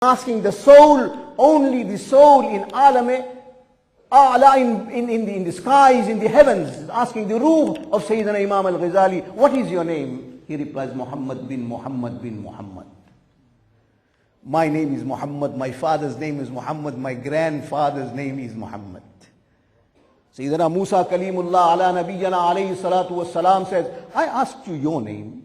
asking the soul, only the soul in alam a'la, in the skies, in the heavens, asking the ruh of Sayyidina Imam al-Ghazali, what is your name? He replies, Muhammad bin Muhammad bin Muhammad. My name is Muhammad, my father's name is Muhammad, my grandfather's name is Muhammad. Sayyidina Musa Kalimullah ala nabiyyana alayhi salatu wassalam says, I asked you your name.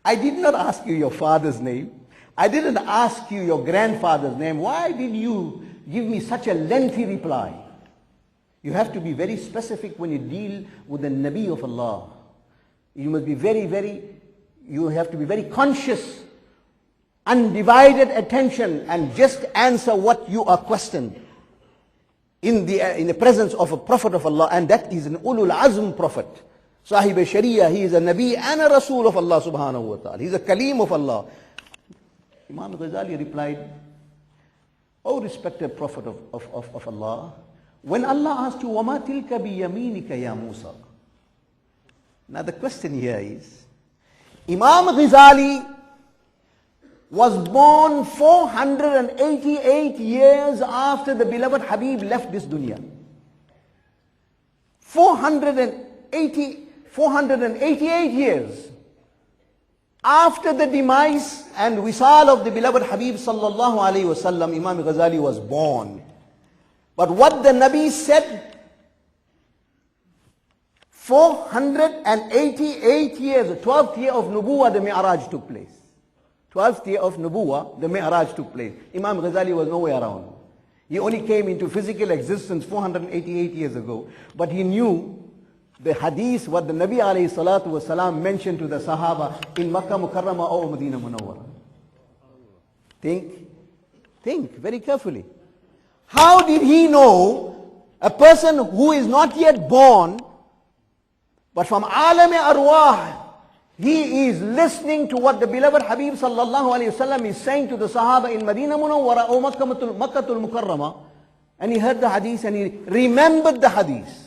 I did not ask you your father's name. I didn't ask you your grandfather's name. Why did you give me such a lengthy reply? You have to be very specific when you deal with the Nabi of Allah. You must be you have to be very conscious, undivided attention, and just answer what you are questioned in the presence of a Prophet of Allah, and that is an Ulul Azm Prophet. Sahib Sharia, he is a Nabi and a Rasul of Allah subhanahu wa ta'ala. He is a Kaleem of Allah. Imam Ghazali replied, O respected Prophet of Allah, when Allah asked you, وَمَا تِلْكَ بِيَمِينِكَ يَا Musa? Now the question here is, Imam Ghazali was born 488 years after the beloved Habib left this dunya. 488 years after the demise and wisal of the beloved Habib sallallahu alayhi wasallam, Imam Ghazali was born. But what the Nabi said, 488 years, the 12th year of Nubuwah, the Mi'raj took place. 12th year of Nubuwah, the Mi'raj took place. Imam Ghazali was nowhere around. He only came into physical existence 488 years ago. But he knew the hadith, what the Nabi alayhi salatu wasalam mentioned to the Sahaba in Makkah Mukarramah or Medina Munawwara. Think very carefully. How did he know a person who is not yet born, but from alam-e arwah, he is listening to what the beloved Habib sallallahu alayhi wasallam is saying to the Sahaba in Medina Munawwara or Makkatul Mukarramah, and he heard the hadith and he remembered the hadith.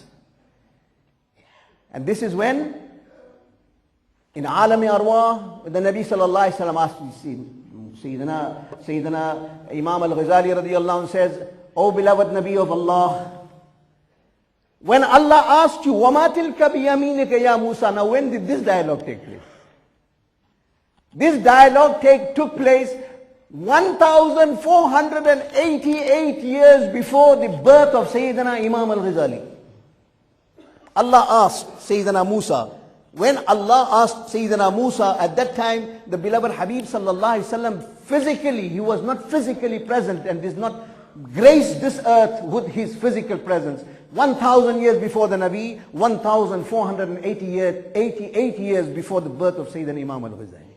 And this is when, in alam-e arwah, the Nabi sallallahu alayhi wasallam asked, Sayyidina Imam al-Ghazali radiyallahu anhu says, O beloved Nabi of Allah, when Allah asked you, وَمَا تِلْكَ بِيَمِينِكَ يَا Musa? Now when did this dialogue take place? This dialogue took place 1488 years before the birth of Sayyidina Imam al-Ghazali. Allah asked Sayyidina Musa. When Allah asked Sayyidina Musa, at that time, the beloved Habib sallallahu alaihi wasallam physically, he was not physically present and did not grace this earth with his physical presence. 1,000 years before the Nabi, 1,488 years before the birth of Sayyidina Imam al-Ghazali.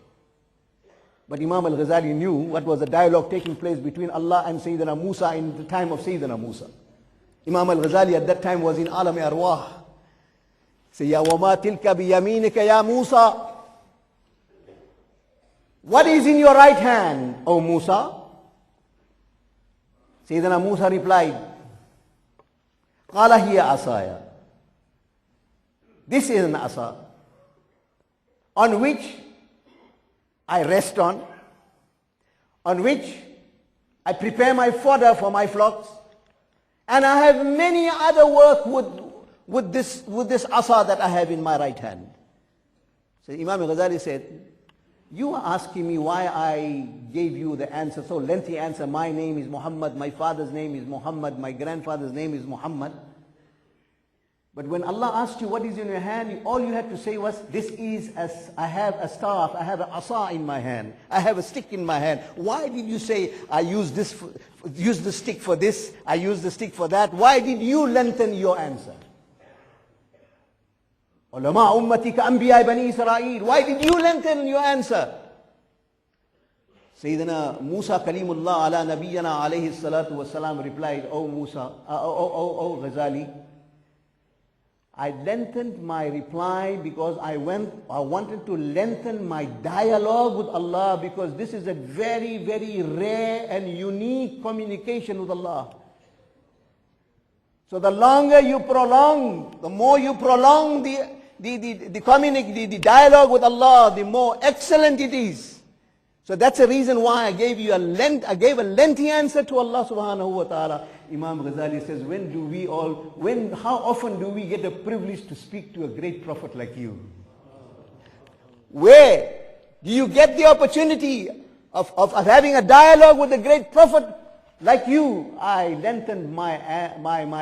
But Imam al-Ghazali knew what was the dialogue taking place between Allah and Sayyidina Musa in the time of Sayyidina Musa. Imam al-Ghazali at that time was in alam-e arwah. Say, Ya wama tilka biyaminika ya Musa. What is in your right hand, O Musa? Sayyidina Musa replied, Qala hiya asaya. This is an asa on which I rest on which I prepare my fodder for my flocks, and I have many other work with this asa that I have in my right hand. So Imam Ghazali said, you are asking me why I gave you the answer, so lengthy answer, my name is Muhammad, my father's name is Muhammad, my grandfather's name is Muhammad. But when Allah asked you what is in your hand, all you had to say was, I have a staff, I have an asa in my hand, I have a stick in my hand. Why did you say, I use the stick for this, I use the stick for that? Why did you lengthen your answer? Ulama ummati ka anbiya bani Israel. Why did you lengthen your answer? Sayyidina Musa Kalimullah ala nabiyyana alayhi salatu wasalam replied, O Musa, O Ghazali, I lengthened my reply because I wanted to lengthen my dialogue with Allah, because this is a very, very rare and unique communication with Allah. So the longer you prolong, the more you prolong the dialogue with Allah, the more excellent it is. So that's the reason why I gave a lengthy answer to Allah subhanahu wa ta'ala. Imam Ghazali says, how often do we get the privilege to speak to a great prophet like you? Where do you get the opportunity of having a dialogue with a great prophet like you? I lengthened my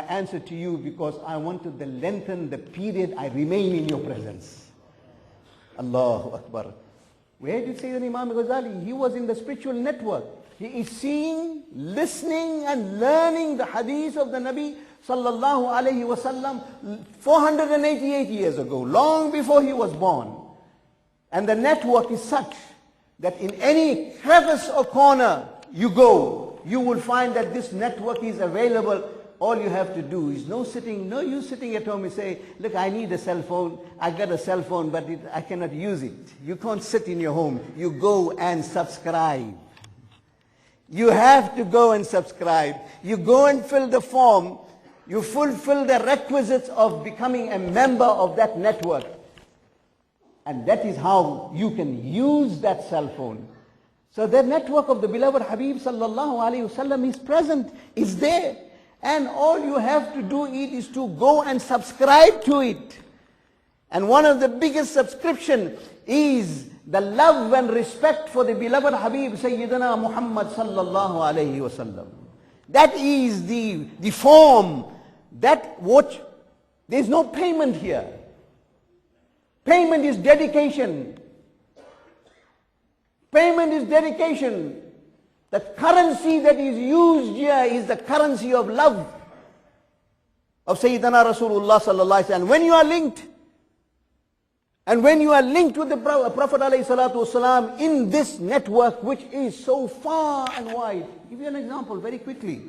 answer to you because I wanted to lengthen the period I remain in your presence. Allahu Akbar. Where did Sayyidina Imam Ghazali? He was in the spiritual network. He is seeing, listening and learning the hadith of the Nabi sallallahu alayhi wasallam 488 years ago, long before he was born. And the network is such that in any crevice or corner you go, you will find that this network is available. All you have to do is no use sitting at home and say, look, I need a cell phone. I got a cell phone, but I cannot use it. You can't sit in your home. You go and subscribe. You have to go and subscribe. You go and fill the form. You fulfill the requisites of becoming a member of that network. And that is how you can use that cell phone. So the network of the beloved Habib sallallahu alayhi wasallam is present, is there. And all you have to do is to go and subscribe to it. And one of the biggest subscription is the love and respect for the beloved Habib Sayyidina Muhammad sallallahu alayhi wasallam. That is the form. There's no payment here. Payment is dedication. Payment is dedication. The currency that is used here is the currency of love of Sayyidina Rasulullah sallallahu alaihi wasallam. When you are linked, with the Prophet alayhi salatu wasalam in this network which is so far and wide. I'll give you an example very quickly.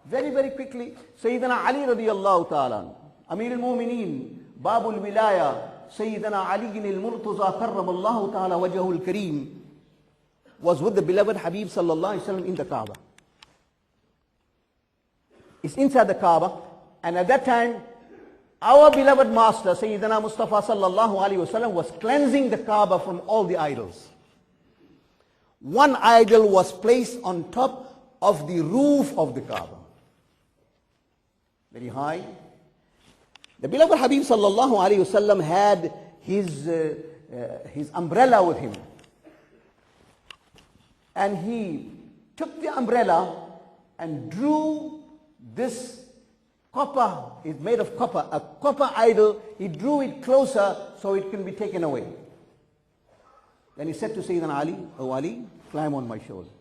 Very, very quickly. Sayyidina Ali radiyallahu ta'ala, Amir al-Mu'mineen, Babul Wilaya, Sayyidina Ali al-Murtaza karramallahu ta'ala wajhul kareem, was with the beloved Habib sallallahu alaihi wasallam in the Kaaba. It's inside the Kaaba, and at that time, our beloved master Sayyidina Mustafa sallallahu alaihi wasallam was cleansing the Kaaba from all the idols. One idol was placed on top of the roof of the Kaaba, very high. The beloved Habib sallallahu alaihi wasallam had his umbrella with him. And he took the umbrella and drew this copper, it's made of copper, a copper idol. He drew it closer so it can be taken away. Then he said to Sayyidina Ali, "Oh Ali, climb on my shoulder.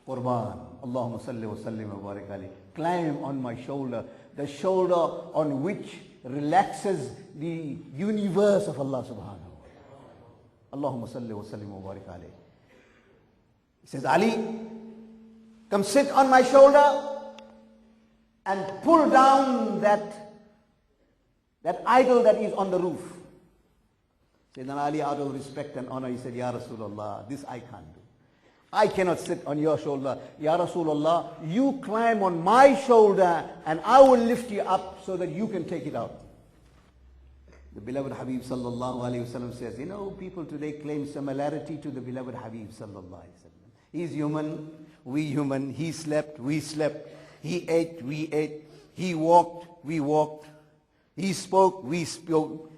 Qurban, Allahumma salli wa sallim wa barik alayhi. Climb on my shoulder, the shoulder on which relaxes the universe of Allah subhanahu wa ta'ala. Allahumma salli wa sallim wa barik alayhi." He says, Ali, come sit on my shoulder and pull down that idol that is on the roof. Sayyidina Ali, out of respect and honor, he said, Ya Rasulullah, this I can't do. I cannot sit on your shoulder. Ya Rasulullah, you climb on my shoulder and I will lift you up so that you can take it out. The beloved Habib sallallahu alayhi wasallam says, people today claim similarity to the beloved Habib sallallahu alayhi wasallam. He's human, we human. He slept, we slept. He ate, we ate. He walked, we walked. He spoke, we spoke.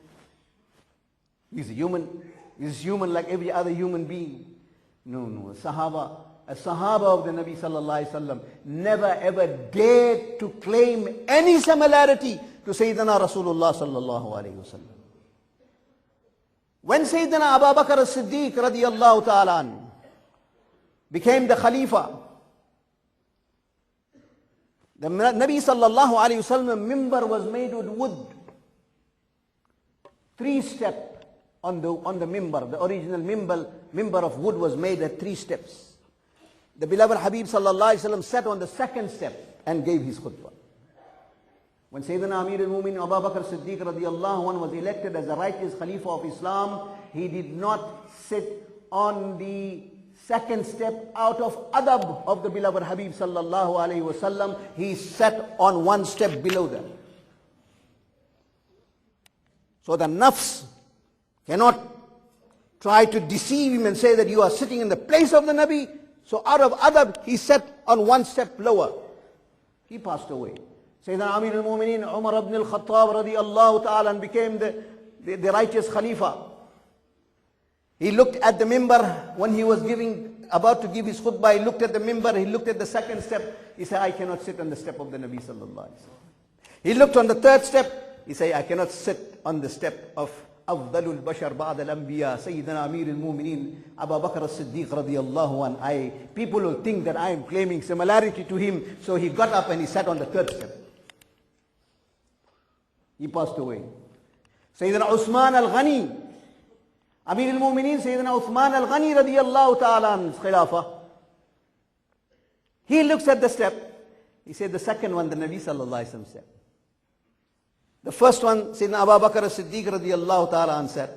He's a human. He's human like every other human being. No. A Sahaba of the Nabi sallallahu alaihi wasallam never ever dared to claim any similarity to Sayyidina Rasulullah sallallahu alaihi wasallam. When Sayyidina Abu Bakr as-Siddiq radiyallahu ta'ala an became the Khalifa, the Nabi sallallahu alaihi wasallam mimbar was made with wood. 3 steps on the mimbar. The original mimbar of wood was made at 3 steps. The beloved Habib sallallahu alaihi wasallam sat on the 2nd step and gave his khutbah. When Sayyidina Amir al-Mu'minin Abu Bakr Siddiq radiyallahu anhu was elected as the righteous Khalifa of Islam, he did not sit on the 2nd step out of adab of the beloved Habib sallallahu alaihi wasallam. He sat on 1 step below that. So the nafs cannot try to deceive him and say that you are sitting in the place of the Nabi. So out of adab, he sat on one step lower. He passed away. Sayyidina Amir al-Mu'mineen Umar ibn al-Khattab radiyallahu ta'ala and became the righteous Khalifa. He looked at the mimbar when he was about to give his khutbah. He looked at the mimbar, he looked at the second step. He said, I cannot sit on the step of the Nabi sallallahu alaihi wasallam. He looked on the third step. He said, I cannot sit on the step of Afdalul Bashar Ba'd al-Anbiya, Sayyidina Amir al-Mu'mineen, Abu Bakr as-Siddiq radiyallahu an. People will think that I am claiming similarity to him. So he got up and he sat on the third step. He passed away. Sayyidina Uthman al-Ghani, Amir al-Mu'mineen, Sayyidina Uthman al-Ghani radiyallahu ta'ala an's khilafah. He looks at the step. He said, the second one, the Nabi sallallahu alaihi wasallam said. The first one, Sayyidina Abu Bakr as-Siddiq radiyallahu ta'ala an said.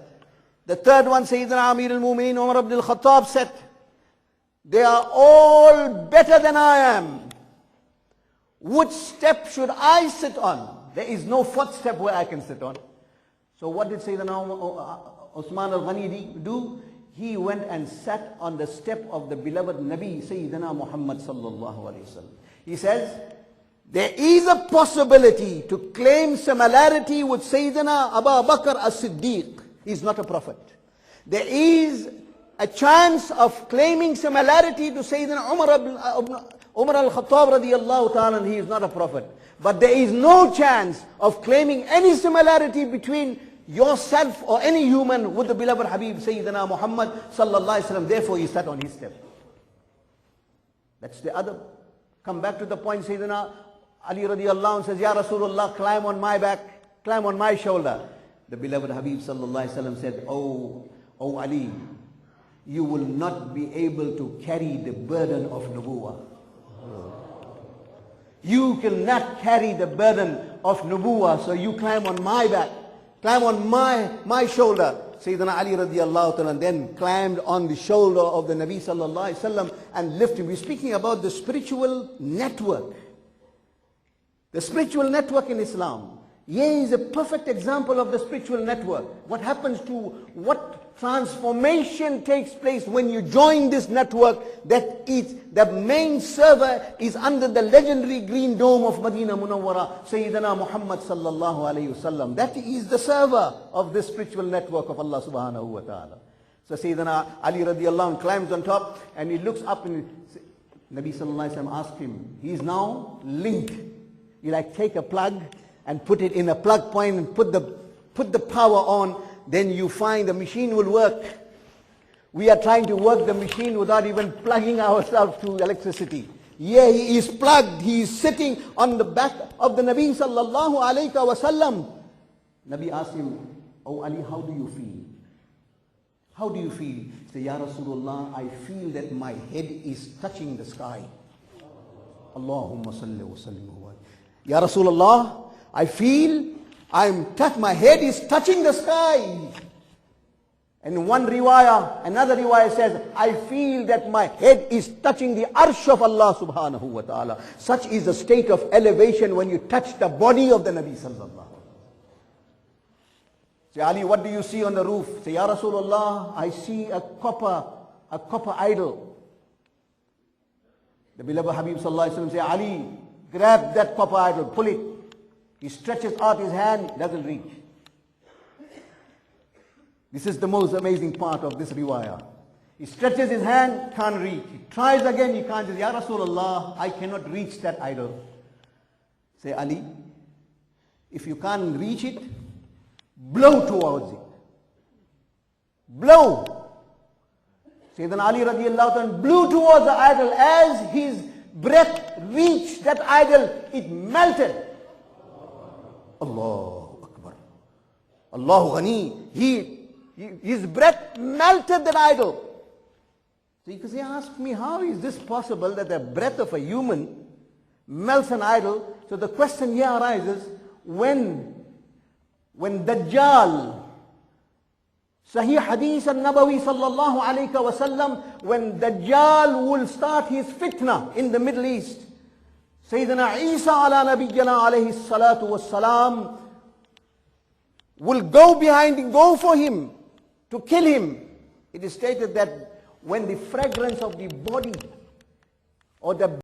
The third one, Sayyidina Amir al-Mu'mineen Umar ibn al-Khattab said. They are all better than I am. Which step should I sit on? There is no fourth step where I can sit on. So what did Sayyidina Uthman al-Ghani do? He went and sat on the step of the beloved Nabi, Sayyidina Muhammad sallallahu alayhi wasallam. He says, there is a possibility to claim similarity with Sayyidina Abu Bakr as-Siddiq. He is not a prophet. There is a chance of claiming similarity to Sayyidina Umar al-Khattab radiyallahu ta'ala, and he is not a prophet. But there is no chance of claiming any similarity between yourself or any human with the beloved Habib Sayyidina Muhammad sallallahu alaihi wasallam. Therefore he sat on his step. That's the other. Come back to the point. Sayyidina Ali radiyallahu anh says, Ya Rasulullah, climb on my back, climb on my shoulder. The beloved Habib sallallahu alaihi wasallam said, Oh Ali, you will not be able to carry the burden of nubuwah. You cannot carry the burden of nubuwah, so you climb on my back, climb on my shoulder. Sayyidina Ali radiyallahu ta'ala then climbed on the shoulder of the Nabi sallallahu alaihi wasallam and lifted him. We're speaking about the spiritual network. The spiritual network in Islam. Here is a perfect example of the spiritual network. What happens to, what transformation takes place when you join this network, that the main server is under the legendary green dome of Medina Munawwara, Sayyidina Muhammad sallallahu alayhi wasallam. That is the server of this spiritual network of Allah subhanahu wa ta'ala. So Sayyidina Ali radiyallahu anh climbs on top and he looks up and Nabi sallallahu alayhi wasallam asked him, he is now linked. You like take a plug and put it in a plug point and put the power on, then you find the machine will work. We are trying to work the machine without even plugging ourselves to electricity. Yeah, he is plugged. He is sitting on the back of the Nabi sallallahu alayhi wa sallam. Nabi asked him, Oh Ali, how do you feel? How do you feel? He said, Ya Rasulullah, I feel that my head is touching the sky. Allahumma salli wa sallim wa barik. Ya Rasulullah, I feel my head is touching the sky. And one riwayah, another riwayah says, I feel that my head is touching the arsh of Allah subhanahu wa ta'ala. Such is the state of elevation when you touch the body of the Nabi sallallahu alaihi wasallam. Say, Ali, what do you see on the roof? Say, Ya Rasulullah, I see a copper idol. The beloved Habib sallallahu alaihi wasallam say, Ali, grab that copper idol, pull it. He stretches out his hand, doesn't reach. This is the most amazing part of this riwayah. He stretches his hand, can't reach. He tries again, he can't. He says, Ya Rasulullah, I cannot reach that idol. Say, Ali, if you can't reach it, blow towards it. Blow. Sayyidina Ali radiyallahu anhu blew towards the idol. As his breath reached that idol, it melted. Allahu Akbar. Allahu Ghani. His breath melted that idol. So because he asked me, how is this possible that the breath of a human melts an idol? So the question here arises, when Dajjal, Sahih Hadith al-Nabawi sallallahu alayhi wa sallam, when Dajjal will start his fitna in the Middle East, Sayyidina Isa ala nabiyyana alayhi salatu wassalam will go behind him, go for him, to kill him. It is stated that when the fragrance of the body or the